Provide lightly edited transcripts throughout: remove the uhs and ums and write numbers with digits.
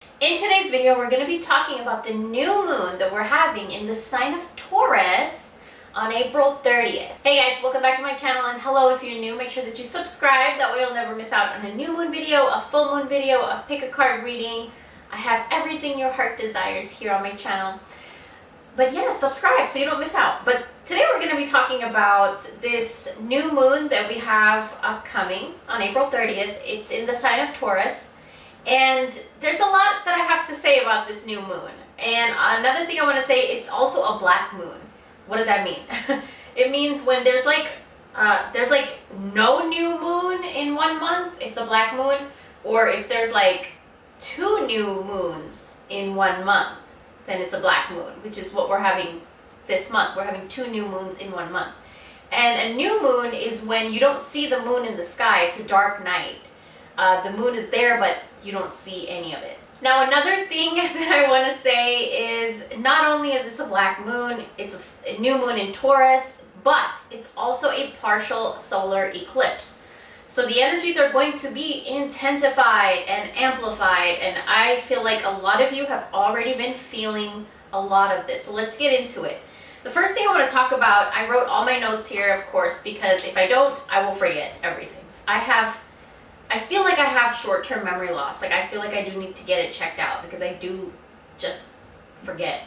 In today's video, we're going to be talking about the new moon that we're having in the sign of Taurus on April 30th. Hey guys, welcome back to my channel, and hello if you're new, make sure that you subscribe, that way you'll never miss out on a new moon video, a full moon video, a pick a card reading. I have everything your heart desires here on my channel. But yeah, subscribe so you don't miss out. But today we're going to be talking about this new moon that we have upcoming on April 30th. It's in the sign of Taurus. And there's a lot that I have to say about this new moon. And another thing I want to say, it's also a black moon. What does that mean? It means when there's like no new moon in 1 month, it's a black moon. Or if there's like 2 new moons in 1 month, then it's a black moon, which is what we're having this month. We're having 2 new moons in 1 month. And a new moon is when you don't see the moon in the sky. It's a dark night. The moon is there, but you don't see any of it. Now, another thing that I want to say is not only is this a black moon, it's a new moon in Taurus, but it's also a partial solar eclipse. So the energies are going to be intensified and amplified, and I feel like a lot of you have already been feeling a lot of this. So let's get into it. The first thing I want to talk about, I wrote all my notes here, of course, because if I don't, I will forget everything. I feel like I have short-term memory loss. Like I feel like I do need to get it checked out because I do just forget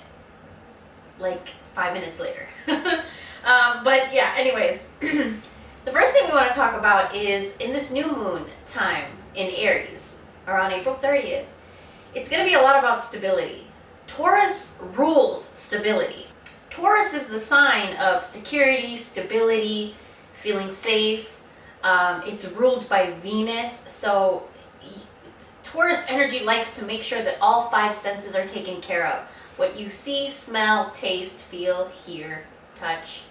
like 5 minutes later. But yeah, anyways, the first thing we want to talk about is in this new moon time in Aries, around April 30th, it's going to be a lot about stability. Taurus rules stability. Taurus is the sign of security, stability, feeling safe. It's ruled by Venus, so Taurus energy likes to make sure that all 5 senses are taken care of. What you see, smell, taste, feel, hear, touch.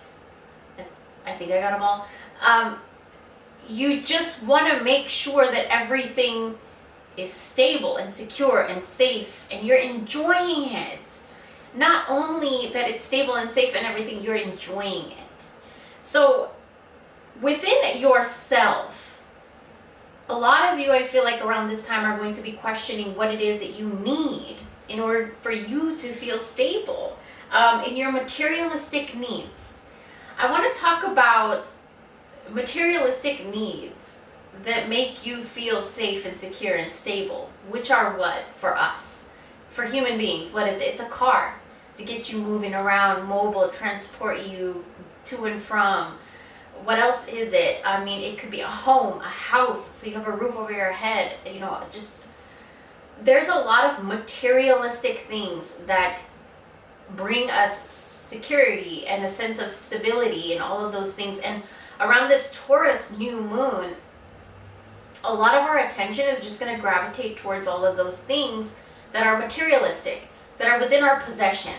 I think I got them all. You just want to make sure that everything is stable and secure and safe, and you're enjoying it. Not only that it's stable and safe and everything, you're enjoying it. So within yourself, a lot of you, I feel like around this time, are going to be questioning what it is that you need in order for you to feel stable in your materialistic needs. I want to talk about materialistic needs that make you feel safe and secure and stable, which are what for us? For human beings, what is it? It's a car to get you moving around, mobile, transport you to and from. What else is it? I mean, it could be a home, a house, so you have a roof over your head. You know, just there's a lot of materialistic things that bring us security and a sense of stability and all of those things. And around this Taurus new moon, a lot of our attention is just going to gravitate towards all of those things that are materialistic, that are within our possession,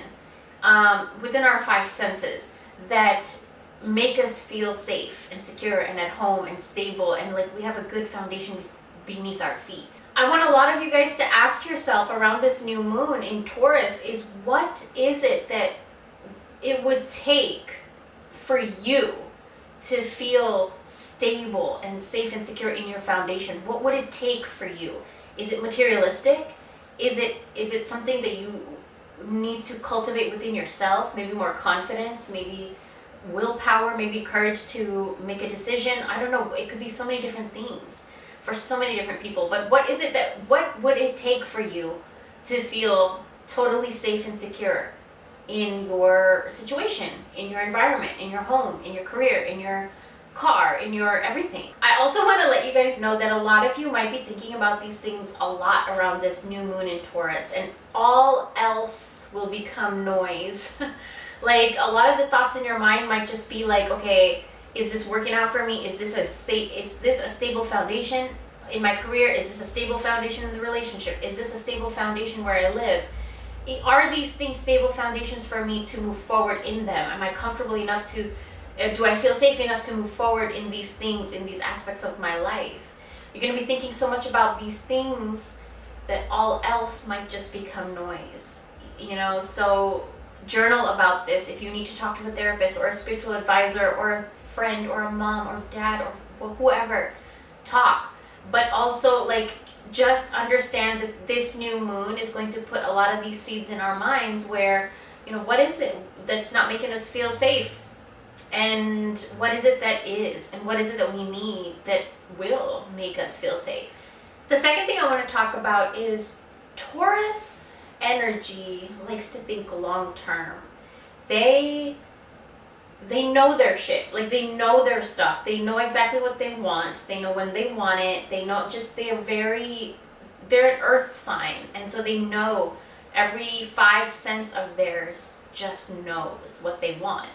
within our 5 senses, that make us feel safe and secure and at home and stable, and like we have a good foundation beneath our feet. I want a lot of you guys to ask yourself around this new moon in Taurus is, what is it that it would take for you to feel stable and safe and secure in your foundation? What would it take for you? Is it materialistic? Is it something that you need to cultivate within yourself? Maybe more confidence, maybe willpower, maybe courage to make a decision. I don't know. It could be so many different things for so many different people. But what would it take for you to feel totally safe and secure in your situation, in your environment, in your home, in your career, in your car, in your everything? I also want to let you guys know that a lot of you might be thinking about these things a lot around this new moon in Taurus, and all else will become noise. Like a lot of the thoughts in your mind might just be like, okay, is this working out for me? Is this a stable foundation in my career? Is this a stable foundation in the relationship? Is this a stable foundation where I live? Are these things stable foundations for me to move forward in them? Am I comfortable enough to, do I feel safe enough to move forward in these things, in these aspects of my life? You're going to be thinking so much about these things that all else might just become noise, you know? So journal about this. If you need to talk to a therapist or a spiritual advisor or a friend or a mom or dad or whoever, talk. But also, like, just understand that this new moon is going to put a lot of these seeds in our minds where, what is it that's not making us feel safe? And what is it that is? And what is it that we need that will make us feel safe? The second thing I want to talk about is Taurus energy likes to think long term. They know their shit. Like, they know their stuff. They know exactly what they want. They know when they want it. They know, they're an earth sign. And so they know every 5 sense of theirs just knows what they want.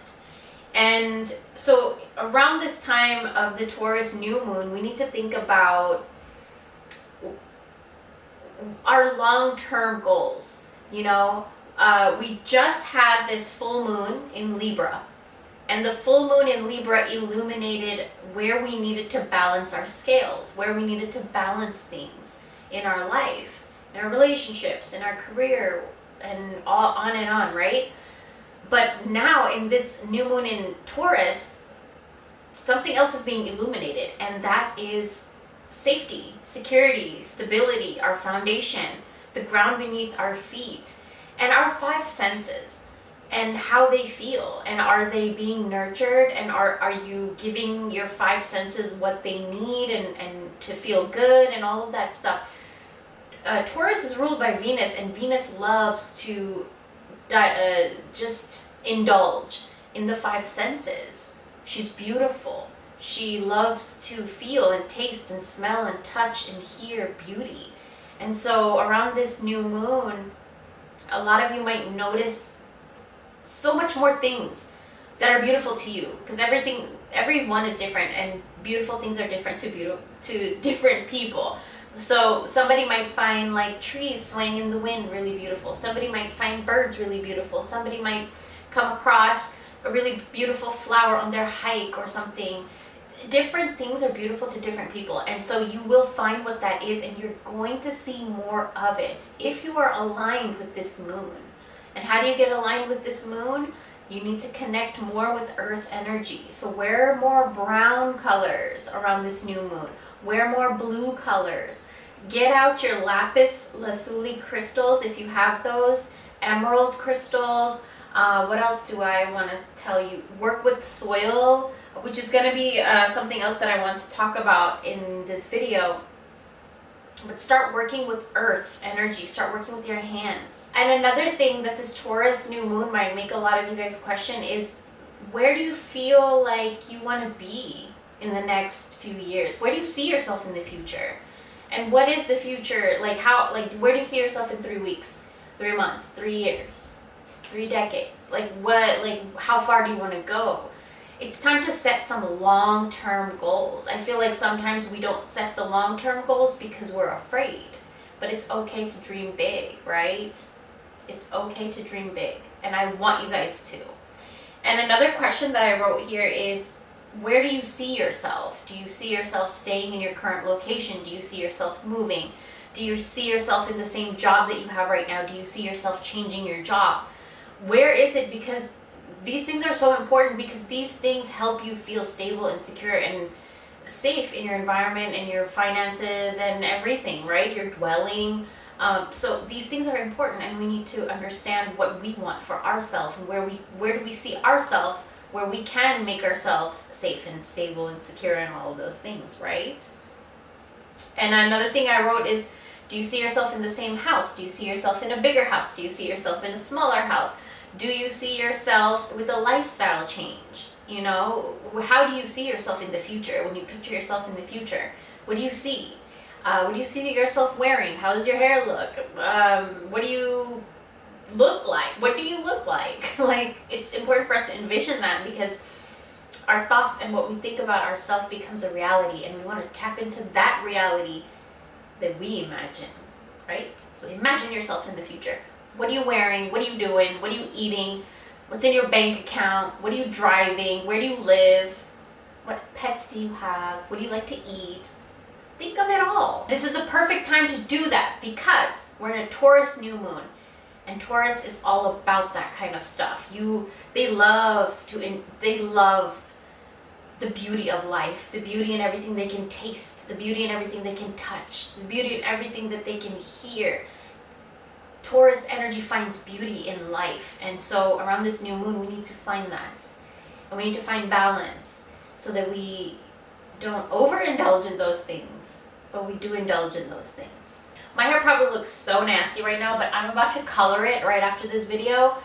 And so around this time of the Taurus new moon, we need to think about our long-term goals. We just had this full moon in Libra. And the full moon in Libra illuminated where we needed to balance our scales, where we needed to balance things in our life, in our relationships, in our career, and on, right? But now in this new moon in Taurus, something else is being illuminated, and that is safety, security, stability, our foundation, the ground beneath our feet, and our 5 senses. And how they feel, and are they being nurtured, and are you giving your 5 senses what they need and to feel good and all of that stuff. Taurus is ruled by Venus, and Venus loves to just indulge in the 5 senses. She's beautiful. She loves to feel and taste and smell and touch and hear beauty. And so around this new moon, a lot of you might notice so much more things that are beautiful to you, because everyone is different, and beautiful things are different to different people. So somebody might find like trees swaying in the wind really beautiful. Somebody might find birds really beautiful. Somebody might come across a really beautiful flower on their hike or something. Different things are beautiful to different people, and so you will find what that is, and you're going to see more of it if you are aligned with this moon. And how do you get aligned with this moon? You need to connect more with earth energy. So wear more brown colors around this new moon. Wear more blue colors. Get out your lapis lazuli crystals if you have those. Emerald crystals. What else do I want to tell you? Work with soil, which is going to be something else that I want to talk about in this video. But start working with earth energy. Start working with your hands. And another thing that this Taurus new moon might make a lot of you guys question is, where do you feel like you want to be in the next few years? Where do you see yourself in the future? And what is the future? Where do you see yourself in 3 weeks, 3 months, 3 years, 3 decades? How far do you want to go? It's time to set some long-term goals. I feel like sometimes we don't set the long-term goals because we're afraid. But it's okay to dream big, right? It's okay to dream big. And I want you guys to. And another question that I wrote here is, where do you see yourself? Do you see yourself staying in your current location? Do you see yourself moving? Do you see yourself in the same job that you have right now? Do you see yourself changing your job? Where is it? Because these things are so important, because these things help you feel stable and secure and safe in your environment and your finances and everything, right? Your dwelling. So these things are important, and we need to understand what we want for ourselves, and where do we see ourselves, where we can make ourselves safe and stable and secure and all of those things, right? And another thing I wrote is, do you see yourself in the same house? Do you see yourself in a bigger house? Do you see yourself in a smaller house? Do you see yourself with a lifestyle change? How do you see yourself in the future? When you picture yourself in the future, what do you see? What do you see yourself wearing? How does your hair look? What do you look like? What do you look like? It's important for us to envision that, because our thoughts and what we think about ourselves becomes a reality, and we want to tap into that reality that we imagine, right? So imagine yourself in the future. What are you wearing? What are you doing? What are you eating? What's in your bank account? What are you driving? Where do you live? What pets do you have? What do you like to eat? Think of it all. This is the perfect time to do that, because we're in a Taurus new moon, and Taurus is all about that kind of stuff. They love the beauty of life, the beauty in everything they can taste, the beauty in everything they can touch, the beauty in everything that they can hear. Taurus energy finds beauty in life. And so around this new moon, we need to find that. And we need to find balance so that we don't overindulge in those things, but we do indulge in those things. My hair probably looks so nasty right now, but I'm about to color it right after this video.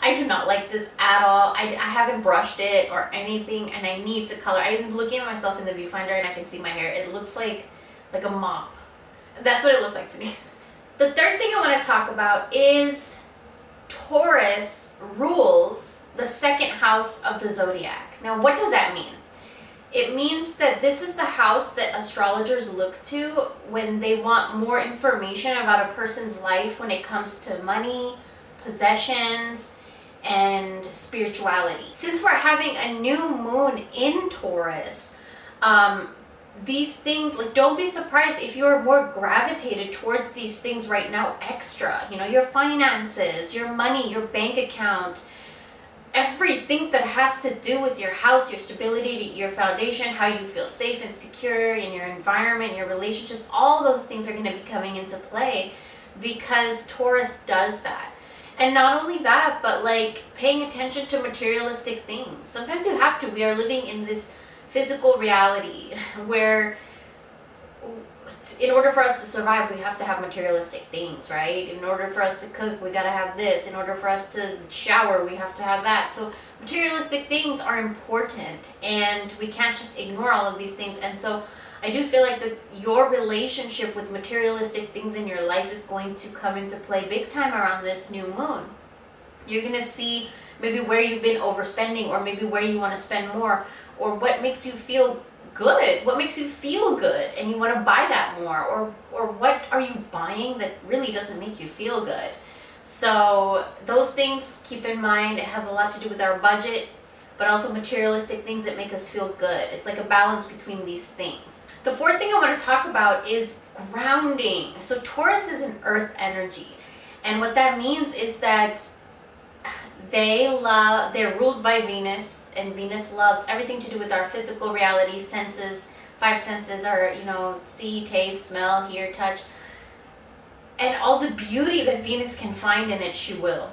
I do not like this at all. I haven't brushed it or anything, and I need to color. I'm looking at myself in the viewfinder and I can see my hair. It looks like a mop. That's what it looks like to me. The third thing I want to talk about is Taurus rules the second house of the zodiac. Now, what does that mean? It means that this is the house that astrologers look to when they want more information about a person's life when it comes to money, possessions, and spirituality. Since we're having a new moon in Taurus, these things, like, don't be surprised if you're more gravitated towards these things right now extra. You know, your finances, your money, your bank account, everything that has to do with your house, your stability, your foundation, how you feel safe and secure in your environment, your relationships, all those things are going to be coming into play because Taurus does that. And not only that, but like paying attention to materialistic things. Sometimes you have to. We are living in this physical reality where in order for us to survive, we have to have materialistic things, right? In order for us to cook, we gotta have this. In order for us to shower, we have to have that. So materialistic things are important, and we can't just ignore all of these things. And so I do feel like that your relationship with materialistic things in your life is going to come into play big time around this new moon. You're gonna see maybe where you've been overspending, or maybe where you want to spend more, or what makes you feel good, what makes you feel good and you want to buy that more, or what are you buying that really doesn't make you feel good. So those things, keep in mind, it has a lot to do with our budget, but also materialistic things that make us feel good. It's like a balance between these things. The fourth thing I want to talk about is grounding. So Taurus is an earth energy, and what that means is that they're ruled by Venus, and Venus loves everything to do with our physical reality, senses. 5 senses are, you know, see, taste, smell, hear, touch. And all the beauty that Venus can find in it, she will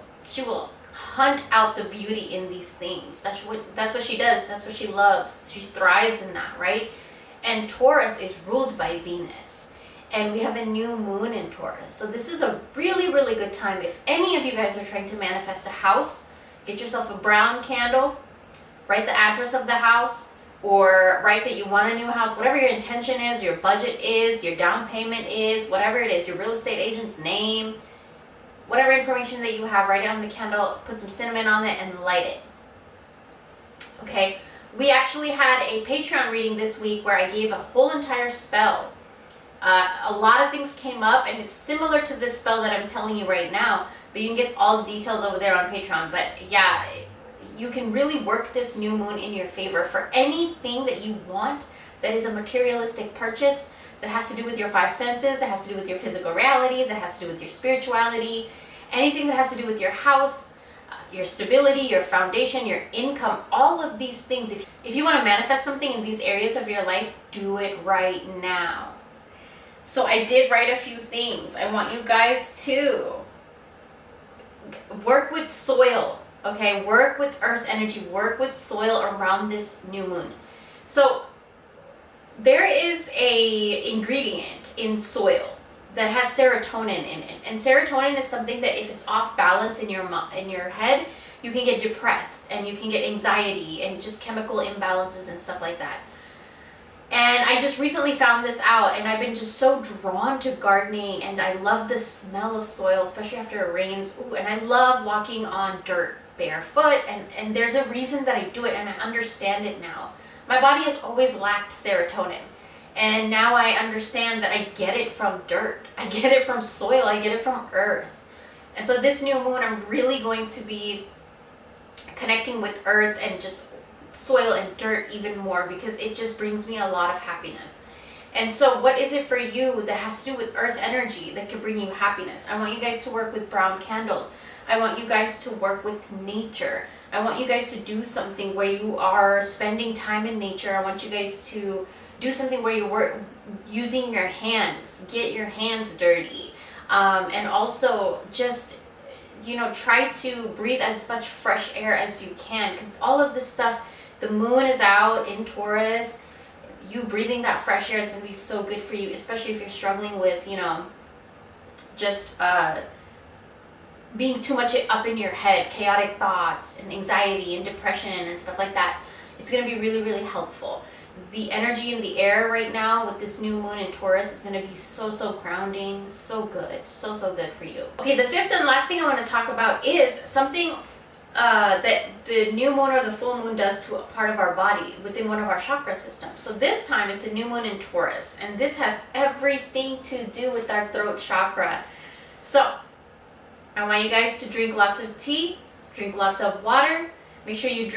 hunt out the beauty in these things. That's what she does. That's what she loves. She thrives in that, right? And Taurus is ruled by Venus. And we have a new moon in Taurus. So this is a really, really good time. If any of you guys are trying to manifest a house, get yourself a brown candle, write the address of the house, or write that you want a new house, whatever your intention is, your budget is, your down payment is, whatever it is, your real estate agent's name, whatever information that you have, write it on the candle, put some cinnamon on it, and light it. Okay, we actually had a Patreon reading this week where I gave a whole entire spell. A lot of things came up, and it's similar to this spell that I'm telling you right now, but you can get all the details over there on Patreon. But yeah, you can really work this new moon in your favor for anything that you want that is a materialistic purchase, that has to do with your 5 senses, that has to do with your physical reality, that has to do with your spirituality, anything that has to do with your house, your stability, your foundation, your income, all of these things. If you want to manifest something in these areas of your life, do it right now. So I did write a few things. I want you guys to work with soil. Okay, work with earth energy, work with soil around this new moon. So there is a ingredient in soil that has serotonin in it, and serotonin is something that if it's off balance in your head, you can get depressed and you can get anxiety and just chemical imbalances and stuff like that. And I just recently found this out, and I've been just so drawn to gardening, and I love the smell of soil, especially after it rains. Ooh, and I love walking on dirt barefoot, and there's a reason that I do it, and I understand it now. My body has always lacked serotonin, and now I understand that I get it from dirt, I get it from soil, I get it from earth. And so this new moon, I'm really going to be connecting with earth and just soil and dirt even more, because it just brings me a lot of happiness. And so what is it for you that has to do with earth energy that can bring you happiness? I want you guys to work with brown candles. I want you guys to work with nature. I want you guys to do something where you are spending time in nature. I want you guys to do something where you work using your hands, get your hands dirty. And also just, you know, try to breathe as much fresh air as you can, because all of this stuff, the moon is out in Taurus. You breathing that fresh air is going to be so good for you, especially if you're struggling with, you know, just being too much up in your head, chaotic thoughts and anxiety and depression and stuff like that. It's going to be really, really helpful. The energy in the air right now with this new moon in Taurus is going to be so, so grounding, so good, so, so good for you. Okay, the fifth and last thing I want to talk about is something that the new moon or the full moon does to a part of our body within one of our chakra systems. So this time it's a new moon in Taurus, and this has everything to do with our throat chakra. So I want you guys to drink lots of tea, drink lots of water. Make sure you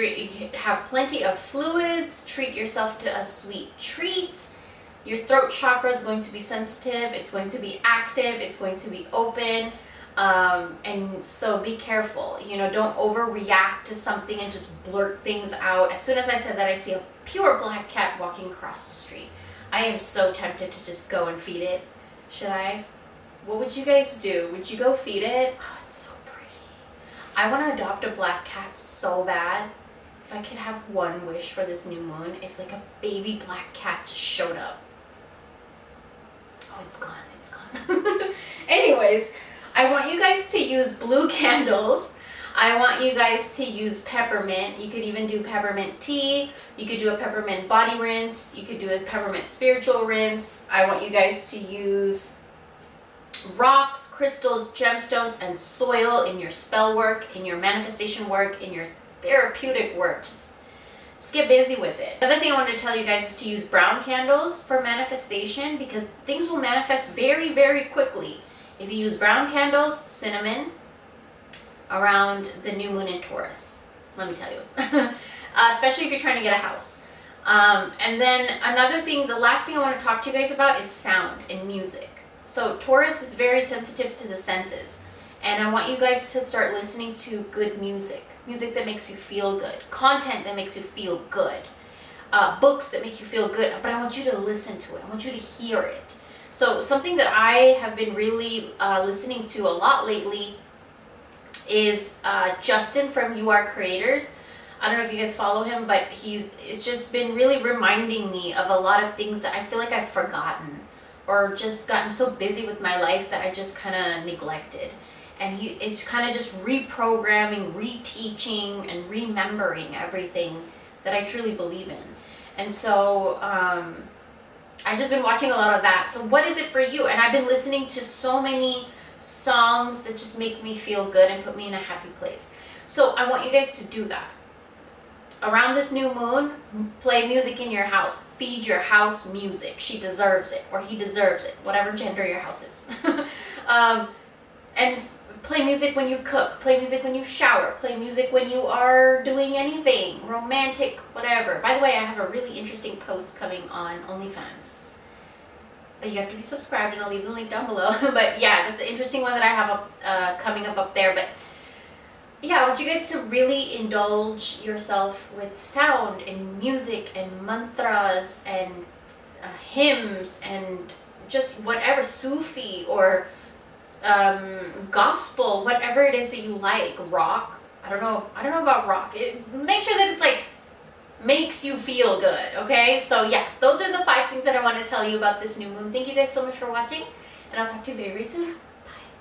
have plenty of fluids. Treat yourself to a sweet treat. Your throat chakra is going to be sensitive. It's going to be active. It's going to be open. And so be careful. You know, don't overreact to something and just blurt things out. As soon as I said that, I see a pure black cat walking across the street. I am so tempted to just go and feed it. Should I? What would you guys do? Would you go feed it? Oh, it's so pretty. I want to adopt a black cat so bad. If I could have one wish for this new moon, if like a baby black cat just showed up. Oh, it's gone. It's gone. Anyways, I want you guys to use blue candles. I want you guys to use peppermint. You could even do peppermint tea. You could do a peppermint body rinse. You could do a peppermint spiritual rinse. I want you guys to use rocks, crystals, gemstones, and soil in your spell work, in your manifestation work, in your therapeutic work. Just get busy with it. Another thing I wanted to tell you guys is to use brown candles for manifestation, because things will manifest very, very quickly if you use brown candles, cinnamon, around the new moon in Taurus. Let me tell you. Especially if you're trying to get a house. And then another thing, the last thing I want to talk to you guys about is sound and music. So Taurus is very sensitive to the senses, and I want you guys to start listening to good music. Music that makes you feel good. Content that makes you feel good. Books that make you feel good. But I want you to listen to it. I want you to hear it. So something that I have been really listening to a lot lately is Justin from You Are Creators. I don't know if you guys follow him, but it's just been really reminding me of a lot of things that I feel like I've forgotten, or just gotten so busy with my life that I just kind of neglected. And it's kind of just reprogramming, reteaching, and remembering everything that I truly believe in. And so I've just been watching a lot of that. So what is it for you? And I've been listening to so many songs that just make me feel good and put me in a happy place. So I want you guys to do that. Around this new moon, play music in your house. Feed your house music. She deserves it, or he deserves it, whatever gender your house is. And play music when you cook. Play music when you shower. Play music when you are doing anything romantic, whatever. By the way, I have a really interesting post coming on OnlyFans, but you have to be subscribed, and I'll leave the link down below. But yeah, that's an interesting one that I have coming up there. But yeah, I want you guys to really indulge yourself with sound and music and mantras and hymns and just whatever, Sufi or gospel, whatever it is that you like. Rock. I don't know about rock. Make sure that it's like makes you feel good. Okay, so yeah, those are the 5 things that I want to tell you about this new moon. Thank you guys so much for watching, and I'll talk to you very, very soon.